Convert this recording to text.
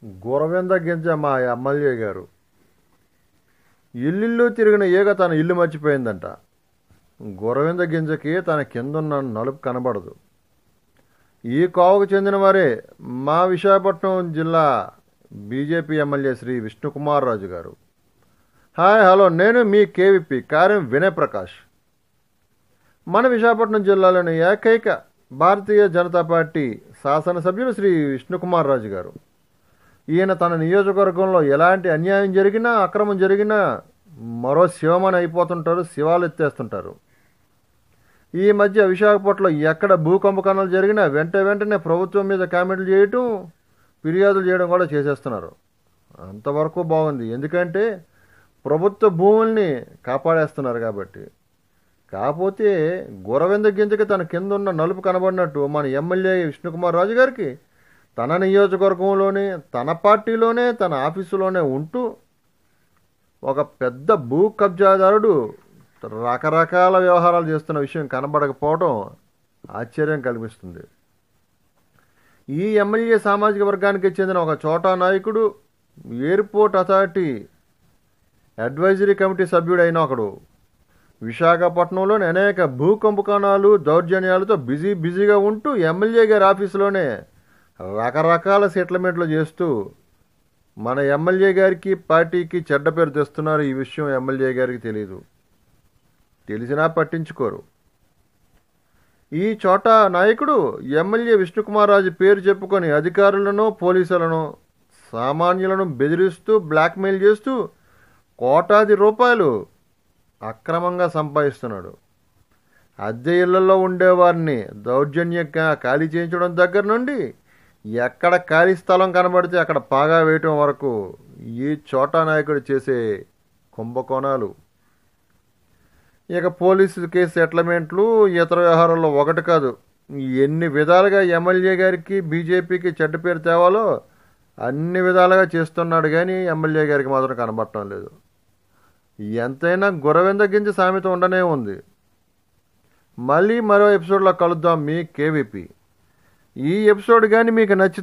గురవింద గింజ మా ఎమ్మెల్యే గారు ఇల్లు తిరిగిన ఈగ తన ఇల్లు మర్చిపోయిందంట. గురవింద గింజకి తన కిందున్న నలుపు కనబడదు. ఈ కోవకు చెందిన వారే మా విశాఖపట్నం జిల్లా బీజేపీ ఎమ్మెల్యే శ్రీ విష్ణుకుమార్ రాజు గారు. హాయ్, హలో, నేను మీ కేవీపీ కార్యం వినయ్ ప్రకాష్. మన విశాఖపట్నం జిల్లాలోని ఏకైక భారతీయ జనతా పార్టీ శాసనసభ్యులు శ్రీ విష్ణుకుమార్ రాజు గారు. ఈయన తన నియోజకవర్గంలో ఎలాంటి అన్యాయం జరిగినా, అక్రమం జరిగినా మరో శివమని అయిపోతుంటారు, శివాలు ఎత్తేస్తుంటారు. ఈ మధ్య విశాఖపట్నంలో ఎక్కడ భూకంపకాలు జరిగినా వెంటనే ప్రభుత్వం మీద కామెంట్లు చేయటం, ఫిర్యాదులు చేయడం కూడా చేసేస్తున్నారు. అంతవరకు బాగుంది, ఎందుకంటే ప్రభుత్వ భూముల్ని కాపాడేస్తున్నారు కాబట్టి. కాకపోతే గురవింద గింజకి తన కింద ఉన్న నలుపు కనబడినట్టు మన ఎమ్మెల్యే విష్ణుకుమార్ రాజు గారికి తన నియోజకవర్గంలోనే, తన పార్టీలోనే, తన ఆఫీసులోనే ఉంటూ ఒక పెద్ద భూ కబ్జాదారుడు రకరకాల వ్యవహారాలు చేస్తున్న విషయం కనబడకపోవడం ఆశ్చర్యం కలిగిస్తుంది. ఈ ఎమ్మెల్యే సామాజిక వర్గానికి చెందిన ఒక చోటా నాయకుడు, ఎయిర్పోర్ట్ అథారిటీ అడ్వైజరీ కమిటీ సభ్యుడైన ఒకడు విశాఖపట్నంలోని అనేక భూ కుంభకోణాలు, దౌర్జన్యాలతో బిజీగా ఉంటూ ఎమ్మెల్యే గారి ఆఫీసులోనే రకరకాల సెటిల్మెంట్లు చేస్తూ మన ఎమ్మెల్యే గారికి, పార్టీకి చెడ్డ పేరు తెస్తున్నారు. ఈ విషయం ఎమ్మెల్యే గారికి తెలియదు, తెలిసినా పట్టించుకోరు. ఈ చోటా నాయకుడు ఎమ్మెల్యే విష్ణుకుమార్ రాజు పేరు చెప్పుకొని అధికారులను, పోలీసులను, సామాన్యులను బెదిరిస్తూ, బ్లాక్మెయిల్ చేస్తూ కోటాది రూపాయలు అక్రమంగా సంపాదిస్తున్నాడు. అద్దె ఇళ్లలో ఉండేవారిని దౌర్జన్యంగా ఖాళీ చేయించడం దగ్గర నుండి ఎక్కడ ఖాళీ స్థలం కనబడితే అక్కడ పాగా వేయటం వరకు ఈ చోటా నాయకుడు చేసే కుంభకోణాలు. ఇక పోలీసు కేసు సెటిల్మెంట్లు, ఇతర వ్యవహారాల్లో ఒకటి కాదు, ఎన్ని విధాలుగా ఎమ్మెల్యే గారికి, బీజేపీకి చెడ్డ పేరు తేవాలో అన్ని విధాలుగా చేస్తున్నాడు. కానీ ఎమ్మెల్యే గారికి మాత్రం కనబడటం లేదు. ఎంతైనా గురవింద గింజ సామెత ఉండనే ఉంది. మళ్ళీ మరో ఎపిసోడ్లో కలుద్దాం. మీ కేవీపీ. ఈ ఎపిసోడ్ కానీ మీకు నచ్చితే